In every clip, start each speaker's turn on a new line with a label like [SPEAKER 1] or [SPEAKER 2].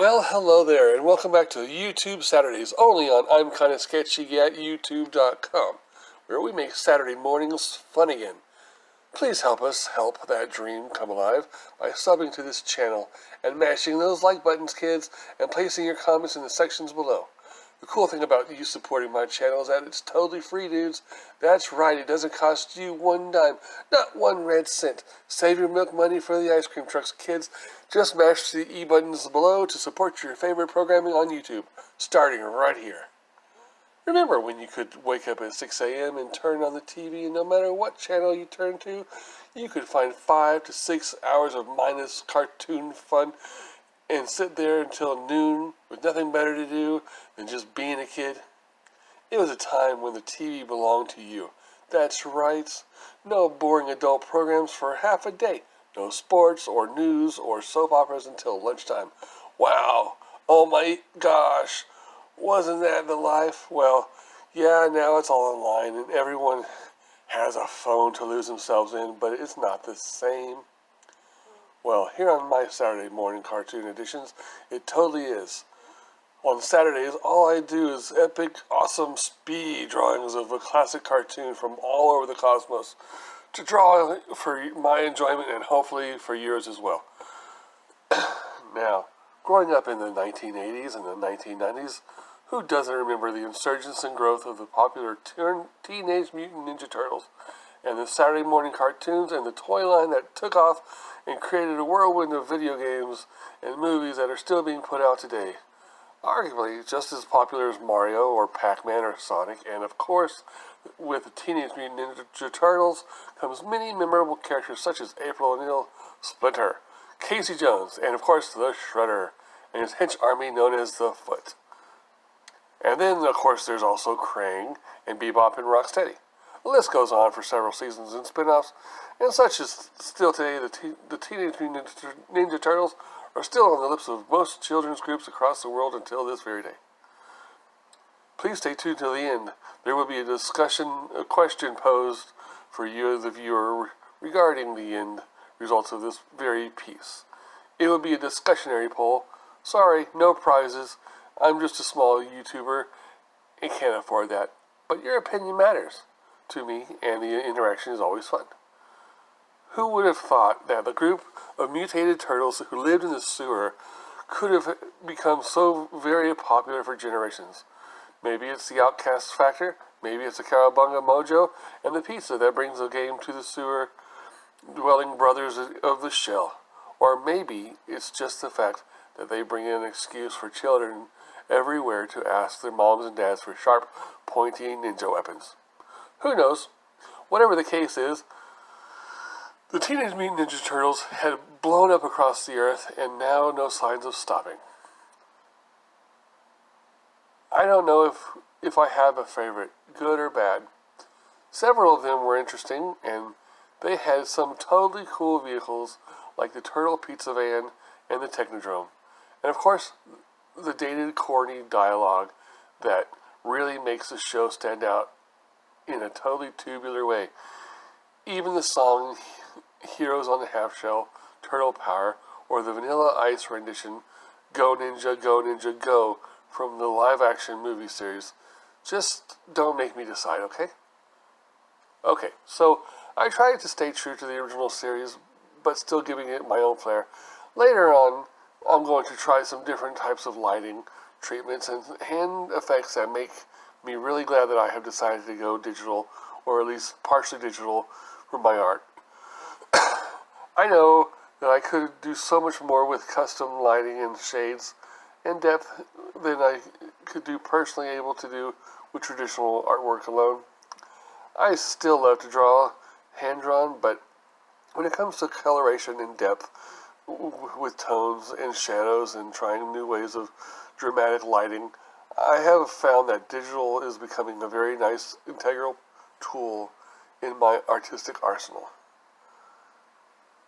[SPEAKER 1] Well, hello there, and welcome back to YouTube Saturdays, only on I'm Kinda Sketchy at YouTube.com, where we make Saturday mornings fun again. Please help us help that dream come alive by subbing to this channel and mashing those like buttons, kids, and placing your comments in the sections below. The cool thing about you supporting my channel is that it's totally free, dudes. That's right, it doesn't cost you one dime, not one red cent. Save your milk money for the ice cream trucks, kids. Just mash the E buttons below to support your favorite programming on YouTube, starting right here. Remember when you could wake up at 6 a.m. and turn on the TV, and no matter what channel you turn to, you could find 5 to 6 hours of mindless cartoon fun and sit there until noon with nothing better to do than just being a kid? It was a time when the TV belonged to you. That's right. No boring adult programs for half a day. No sports or news or soap operas until lunchtime. Wow. Oh my gosh. Wasn't that the life? Well, yeah, now it's all online and everyone has a phone to lose themselves in, but it's not the same. Well, here on my Saturday morning cartoon editions, it totally is. On Saturdays, all I do is epic, awesome speed drawings of a classic cartoon from all over the cosmos to draw for my enjoyment and hopefully for yours as well. Now, growing up in the 1980s and the 1990s, who doesn't remember the insurgence and growth of the popular Teenage Mutant Ninja Turtles and the Saturday morning cartoons and the toy line that took off and created a whirlwind of video games and movies that are still being put out today? Arguably just as popular as Mario or Pac-Man or Sonic, and of course, with the Teenage Mutant Ninja Turtles comes many memorable characters such as April O'Neil, Splinter, Casey Jones, and of course the Shredder, and his hench army known as the Foot. And then, of course, there's also Krang and Bebop and Rocksteady. The list goes on for several seasons and spin-offs, and such as still today, the Teenage Mutant Ninja Turtles are still on the lips of most children's groups across the world until this very day. Please stay tuned till the end. There will be a question posed for you, the viewer, regarding the end results of this very piece. It will be a discussionary poll. Sorry, no prizes. I'm just a small YouTuber and can't afford that. But your opinion matters to me, and the interaction is always fun. Who would have thought that the group of mutated turtles who lived in the sewer could have become so very popular for generations? Maybe it's the outcast factor, maybe it's the cowabunga mojo, and the pizza that brings a game to the sewer-dwelling brothers of the shell. Or maybe it's just the fact that they bring in an excuse for children everywhere to ask their moms and dads for sharp, pointy ninja weapons. Who knows? Whatever the case is, the Teenage Mutant Ninja Turtles had blown up across the earth, and now no signs of stopping. I don't know if I have a favorite, good or bad. Several of them were interesting, and they had some totally cool vehicles, like the Turtle Pizza Van and the Technodrome. And of course, the dated, corny dialogue that really makes the show stand out in a totally tubular way. Even the song Heroes on the Half Shell, Turtle Power, or the Vanilla Ice rendition Go Ninja, Go Ninja, Go from the live-action movie series. Just don't make me decide, okay? Okay, so I tried to stay true to the original series, but still giving it my own flair. Later on, I'm going to try some different types of lighting, treatments, and hand effects that make me really glad that I have decided to go digital, or at least partially digital, for my art. I know that I could do so much more with custom lighting and shades and depth than I could do personally able to do with traditional artwork alone. I still love to draw hand-drawn, but when it comes to coloration and depth with tones and shadows and trying new ways of dramatic lighting, I have found that digital is becoming a very nice integral tool in my artistic arsenal.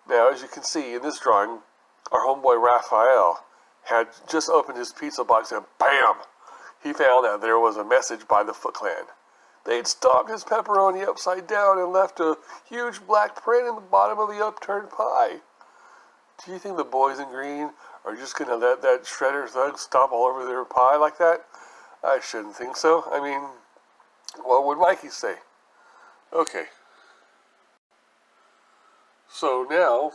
[SPEAKER 1] Now, as you can see in this drawing, our homeboy Raphael had just opened his pizza box and BAM! He found that there was a message by the Foot Clan. They'd stomped his pepperoni upside down and left a huge black print in the bottom of the upturned pie. Do you think the boys in green Are you just going to let that shredder thug stomp all over their pie like that? I shouldn't think so. I mean, what would Mikey say? Okay. So now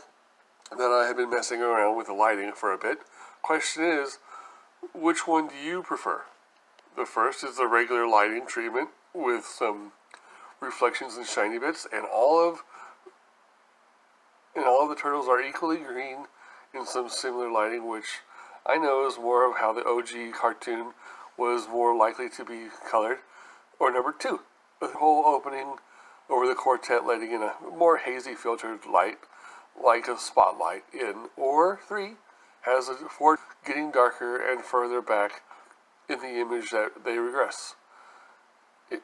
[SPEAKER 1] that I have been messing around with the lighting for a bit, question is, which one do you prefer? The first is the regular lighting treatment with some reflections and shiny bits, and all of the turtles are equally green in some similar lighting, which I know is more of how the OG cartoon was more likely to be colored. Or number two, the whole opening over the quartet letting in a more hazy filtered light, like a spotlight in. Or three, has a four getting darker and further back in the image that they regress. It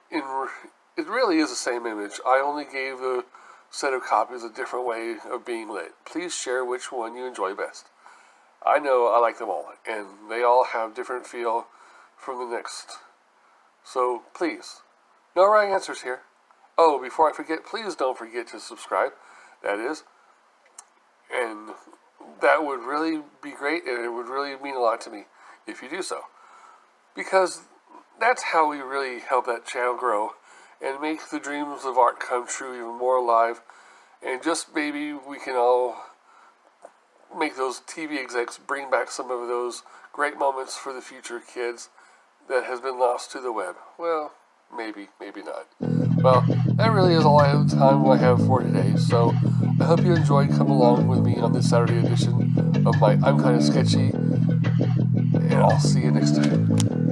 [SPEAKER 1] really is the same image. I only gave the set of copies a different way of being lit. Please share which one you enjoy best. I know I like them all, and they all have different feel from the next. So please, no right answers here. Oh, before I forget, please don't forget to subscribe. That is, and that would really be great, and it would really mean a lot to me if you do so. Because that's how we really help that channel grow and make the dreams of art come true even more alive. And just maybe we can all make those TV execs bring back some of those great moments for the future kids that has been lost to the web. Well, maybe not. Well, that really is all I have for today. So I hope you enjoyed coming along with me on this Saturday edition of my I'm Kinda Sketchy, and I'll see you next time.